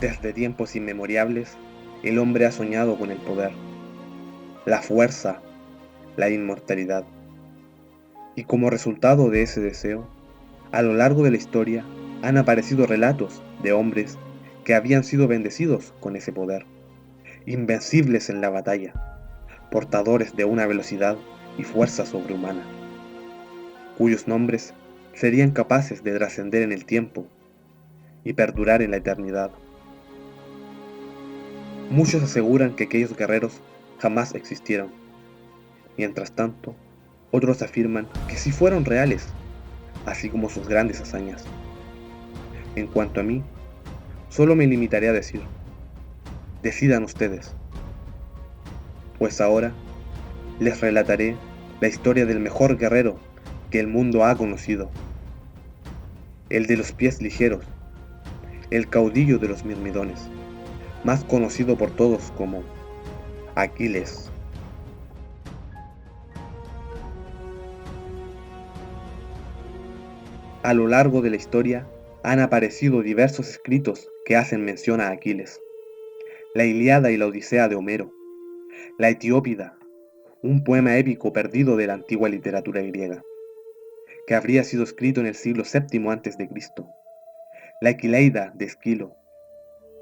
Desde tiempos inmemorables, el hombre ha soñado con el poder, la fuerza, la inmortalidad. Y como resultado de ese deseo, a lo largo de la historia han aparecido relatos de hombres que habían sido bendecidos con ese poder, invencibles en la batalla, portadores de una velocidad y fuerza sobrehumana, cuyos nombres serían capaces de trascender en el tiempo y perdurar en la eternidad. Muchos aseguran que aquellos guerreros jamás existieron. Mientras tanto, otros afirman que sí fueron reales, así como sus grandes hazañas. En cuanto a mí, solo me limitaré a decir, decidan ustedes, pues ahora les relataré la historia del mejor guerrero que el mundo ha conocido, el de los pies ligeros, el caudillo de los mirmidones, más conocido por todos como Aquiles. A lo largo de la historia han aparecido diversos escritos que hacen mención a Aquiles. La Ilíada y la Odisea de Homero, la Etiópida, un poema épico perdido de la antigua literatura griega, que habría sido escrito en el siglo VII a.C., la Equileida de Esquilo.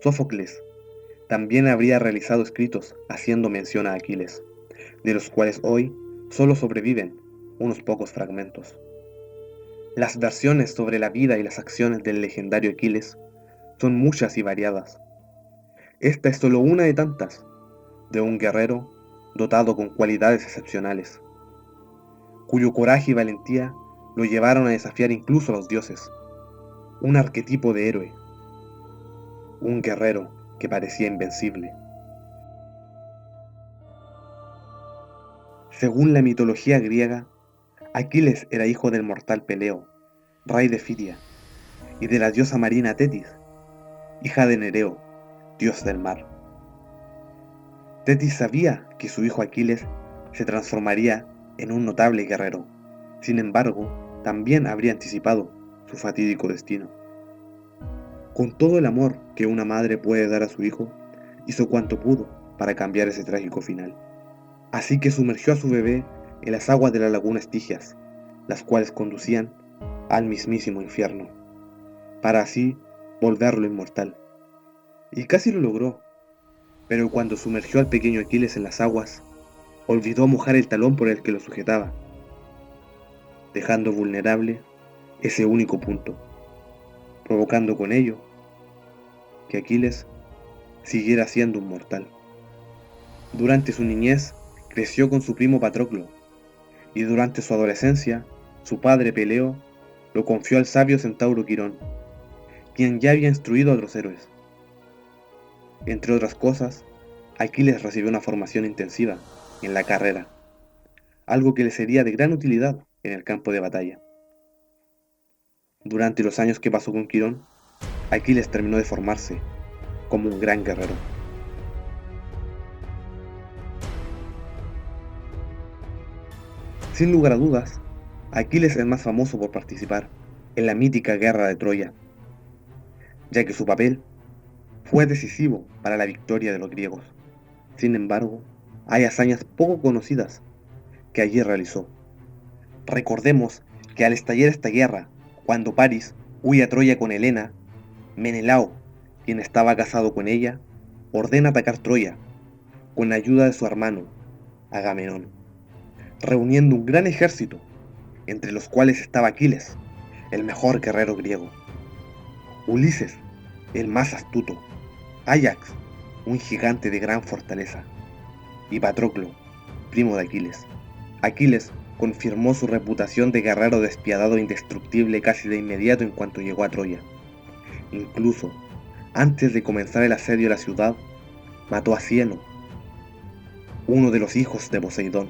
Sófocles también habría realizado escritos haciendo mención a Aquiles, de los cuales hoy solo sobreviven unos pocos fragmentos. Las versiones sobre la vida y las acciones del legendario Aquiles son muchas y variadas. Esta es solo una de tantas, de un guerrero dotado con cualidades excepcionales, cuyo coraje y valentía lo llevaron a desafiar incluso a los dioses, un arquetipo de héroe, un guerrero que parecía invencible. Según la mitología griega, Aquiles era hijo del mortal Peleo, rey de Fidia, y de la diosa marina Tetis, hija de Nereo, dios del mar. Tetis sabía que su hijo Aquiles se transformaría en un notable guerrero. Sin embargo, también habría anticipado su fatídico destino. Con todo el amor que una madre puede dar a su hijo, hizo cuanto pudo para cambiar ese trágico final. Así que sumergió a su bebé en las aguas de la laguna Estigias, las cuales conducían al mismísimo infierno, para así volverlo inmortal. Y casi lo logró, pero cuando sumergió al pequeño Aquiles en las aguas, olvidó mojar el talón por el que lo sujetaba, dejando vulnerable ese único punto, provocando con ello que Aquiles siguiera siendo un mortal. Durante su niñez creció con su primo Patroclo, y durante su adolescencia, su padre Peleo lo confió al sabio centauro Quirón, quien ya había instruido a otros héroes. Entre otras cosas, Aquiles recibió una formación intensiva en la carrera, algo que le sería de gran utilidad en el campo de batalla. Durante los años que pasó con Quirón, Aquiles terminó de formarse como un gran guerrero. Sin lugar a dudas, Aquiles es más famoso por participar en la mítica guerra de Troya, ya que su papel fue decisivo para la victoria de los griegos. Sin embargo, hay hazañas poco conocidas que allí realizó. Recordemos que al estallar esta guerra, cuando París huye a Troya con Helena, Menelao, quien estaba casado con ella, ordena atacar Troya con la ayuda de su hermano, Agamenón, reuniendo un gran ejército, entre los cuales estaba Aquiles, el mejor guerrero griego, Ulises, el más astuto, Áyax, un gigante de gran fortaleza, y Patroclo, primo de Aquiles. Aquiles confirmó su reputación de guerrero despiadado e indestructible casi de inmediato en cuanto llegó a Troya. Incluso, antes de comenzar el asedio de la ciudad, mató a Cieno, uno de los hijos de Poseidón,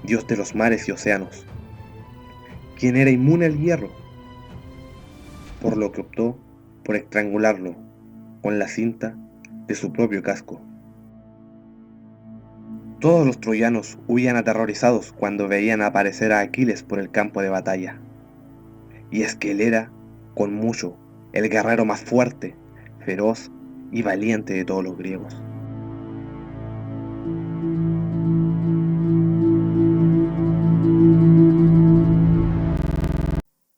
dios de los mares y océanos, quien era inmune al hierro, por lo que optó por estrangularlo con la cinta de su propio casco. Todos los troyanos huían aterrorizados cuando veían aparecer a Aquiles por el campo de batalla. Y es que él era, con mucho, el guerrero más fuerte, feroz y valiente de todos los griegos.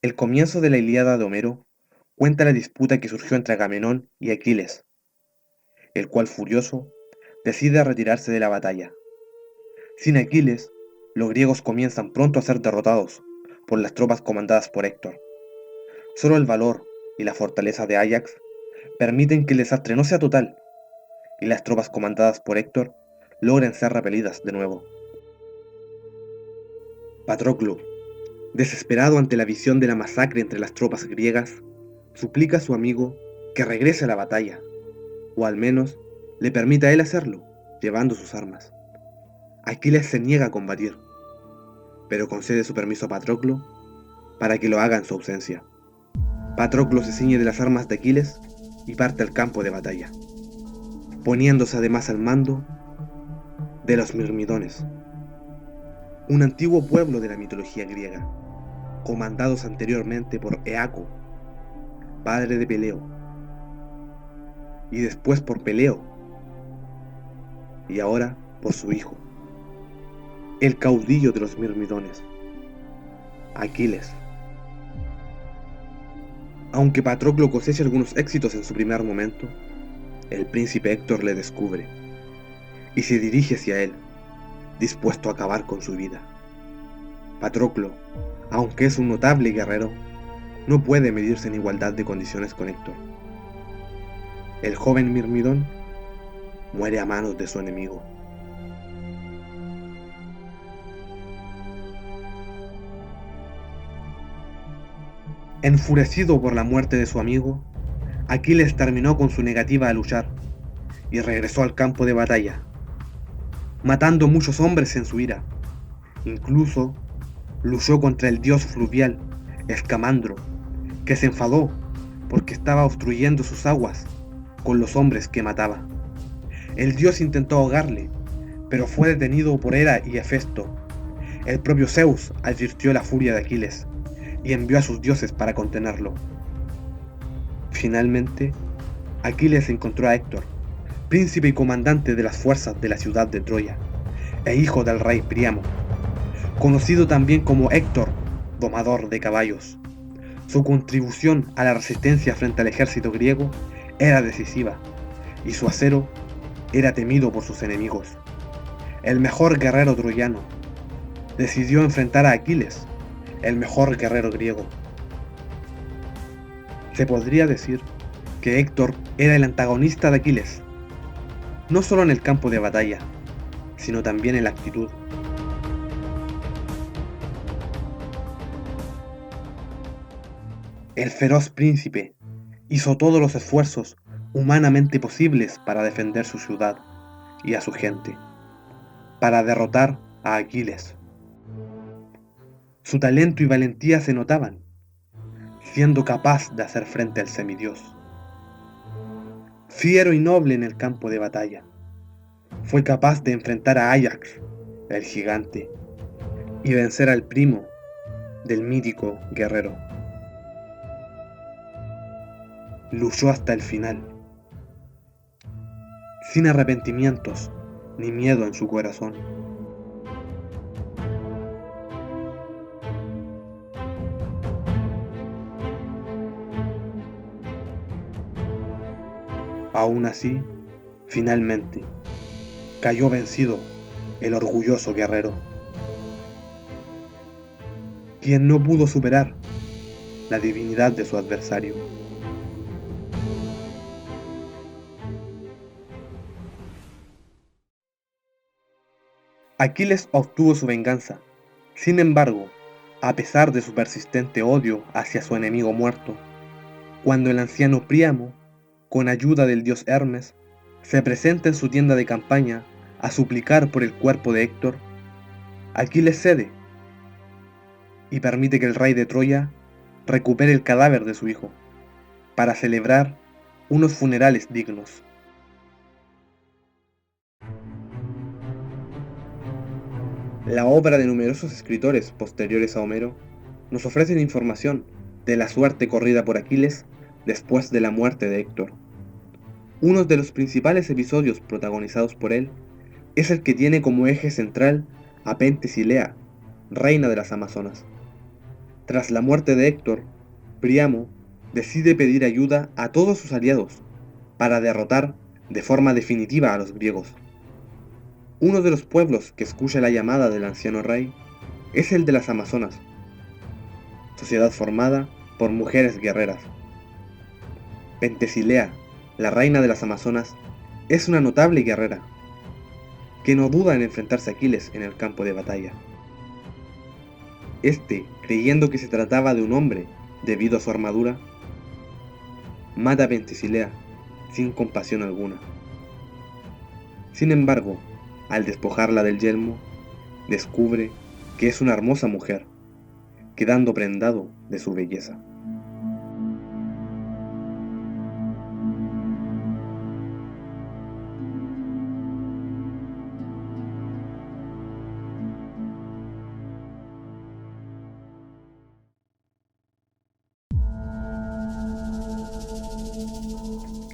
El comienzo de la Ilíada de Homero cuenta la disputa que surgió entre Agamenón y Aquiles, el cual, furioso, decide retirarse de la batalla. Sin Aquiles, los griegos comienzan pronto a ser derrotados por las tropas comandadas por Héctor. Solo el valor y la fortaleza de Áyax permiten que el desastre no sea total y las tropas comandadas por Héctor logren ser repelidas de nuevo. Patroclo, desesperado ante la visión de la masacre entre las tropas griegas, suplica a su amigo que regrese a la batalla, o al menos le permita a él hacerlo, llevando sus armas. Aquiles se niega a combatir, pero concede su permiso a Patroclo para que lo haga en su ausencia. Patroclo se ciñe de las armas de Aquiles y parte al campo de batalla, poniéndose además al mando de los Mirmidones, un antiguo pueblo de la mitología griega, comandados anteriormente por Eaco, padre de Peleo, y después por Peleo, y ahora por su hijo, el caudillo de los Mirmidones, Aquiles. Aunque Patroclo cosecha algunos éxitos en su primer momento, el príncipe Héctor le descubre y se dirige hacia él, dispuesto a acabar con su vida. Patroclo, aunque es un notable guerrero, no puede medirse en igualdad de condiciones con Héctor. El joven Mirmidón muere a manos de su enemigo. Enfurecido por la muerte de su amigo, Aquiles terminó con su negativa a luchar y regresó al campo de batalla, matando muchos hombres en su ira. Incluso luchó contra el dios fluvial, Escamandro, que se enfadó porque estaba obstruyendo sus aguas con los hombres que mataba. El dios intentó ahogarle, pero fue detenido por Hera y Hefesto. El propio Zeus advirtió la furia de Aquiles y envió a sus dioses para contenerlo. Finalmente, Aquiles encontró a Héctor, príncipe y comandante de las fuerzas de la ciudad de Troya, e hijo del rey Príamo, conocido también como Héctor, domador de caballos. Su contribución a la resistencia frente al ejército griego era decisiva, y su acero era temido por sus enemigos. El mejor guerrero troyano decidió enfrentar a Aquiles, el mejor guerrero griego. Se podría decir que Héctor era el antagonista de Aquiles, no solo en el campo de batalla, sino también en la actitud. El feroz príncipe hizo todos los esfuerzos humanamente posibles para defender su ciudad y a su gente, para derrotar a Aquiles. Su talento y valentía se notaban, siendo capaz de hacer frente al semidios. Fiero y noble en el campo de batalla, fue capaz de enfrentar a Áyax, el gigante, y vencer al primo del mítico guerrero. Luchó hasta el final, sin arrepentimientos ni miedo en su corazón. Aún así, finalmente, cayó vencido el orgulloso guerrero, quien no pudo superar la divinidad de su adversario. Aquiles obtuvo su venganza. Sin embargo, a pesar de su persistente odio hacia su enemigo muerto, cuando el anciano Príamo, con ayuda del dios Hermes, se presenta en su tienda de campaña a suplicar por el cuerpo de Héctor, Aquiles cede y permite que el rey de Troya recupere el cadáver de su hijo, para celebrar unos funerales dignos. La obra de numerosos escritores posteriores a Homero nos ofrecen información de la suerte corrida por Aquiles después de la muerte de Héctor. Uno de los principales episodios protagonizados por él es el que tiene como eje central a Penthesilea, reina de las Amazonas. Tras la muerte de Héctor, Príamo decide pedir ayuda a todos sus aliados para derrotar de forma definitiva a los griegos. Uno de los pueblos que escucha la llamada del anciano rey es el de las Amazonas, sociedad formada por mujeres guerreras. Penthesilea, la reina de las Amazonas, es una notable guerrera, que no duda en enfrentarse a Aquiles en el campo de batalla. Este, creyendo que se trataba de un hombre debido a su armadura, mata a Penthesilea sin compasión alguna. Sin embargo, al despojarla del yelmo, descubre que es una hermosa mujer, quedando prendado de su belleza.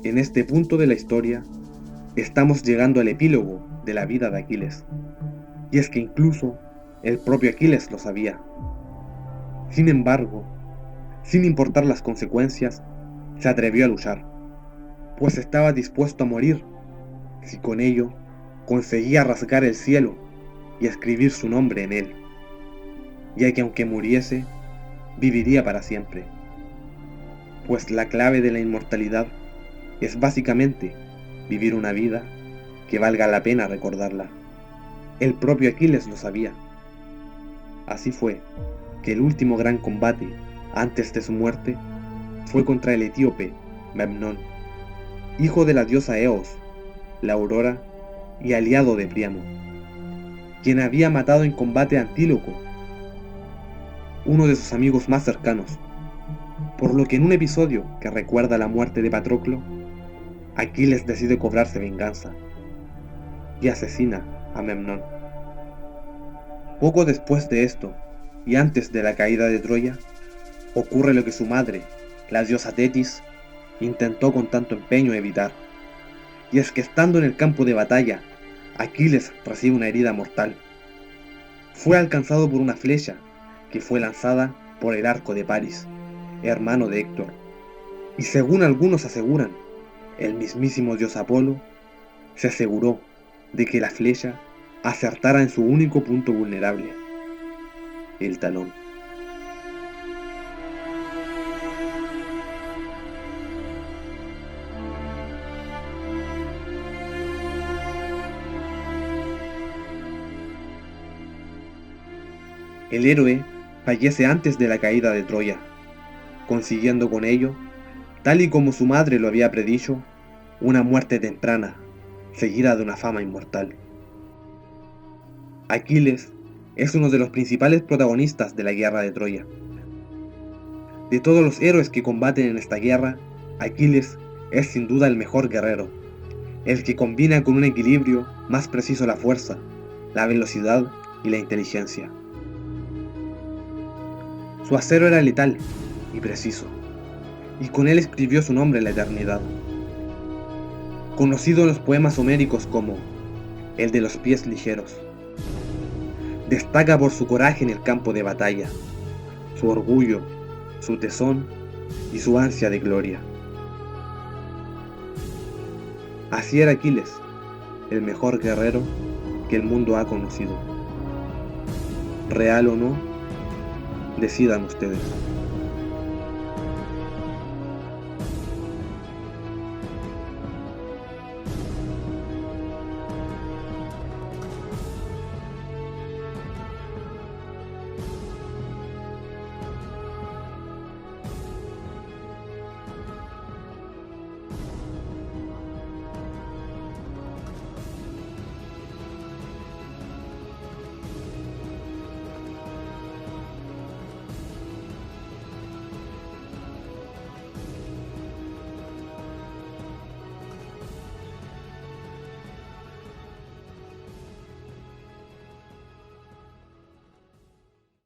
En este punto de la historia, estamos llegando al epílogo de la vida de Aquiles. Y es que incluso el propio Aquiles lo sabía. Sin embargo, sin importar las consecuencias, se atrevió a luchar, pues estaba dispuesto a morir si con ello conseguía rasgar el cielo y escribir su nombre en él, ya que aunque muriese, viviría para siempre, pues la clave de la inmortalidad es básicamente vivir una vida que valga la pena recordarla. El propio Aquiles lo sabía. Así fue que el último gran combate antes de su muerte fue contra el etíope Memnón, hijo de la diosa Eos, la aurora y aliado de Príamo, quien había matado en combate a Antíloco, uno de sus amigos más cercanos, por lo que en un episodio que recuerda la muerte de Patroclo, Aquiles decide cobrarse venganza y asesina a Memnón. Poco después de esto, y antes de la caída de Troya, ocurre lo que su madre, la diosa Tetis, intentó con tanto empeño evitar, y es que estando en el campo de batalla, Aquiles recibe una herida mortal. Fue alcanzado por una flecha que fue lanzada por el arco de Paris, hermano de Héctor, y según algunos aseguran, el mismísimo dios Apolo se aseguró de que la flecha acertara en su único punto vulnerable, el talón. El héroe fallece antes de la caída de Troya, consiguiendo con ello, tal y como su madre lo había predicho, una muerte temprana, seguida de una fama inmortal. Aquiles es uno de los principales protagonistas de la guerra de Troya. De todos los héroes que combaten en esta guerra, Aquiles es sin duda el mejor guerrero, el que combina con un equilibrio más preciso la fuerza, la velocidad y la inteligencia. Su acero era letal y preciso, y con él escribió su nombre en la eternidad. Conocido en los poemas homéricos como el de los pies ligeros, destaca por su coraje en el campo de batalla, su orgullo, su tesón y su ansia de gloria. Así era Aquiles, el mejor guerrero que el mundo ha conocido. Real o no, decidan ustedes.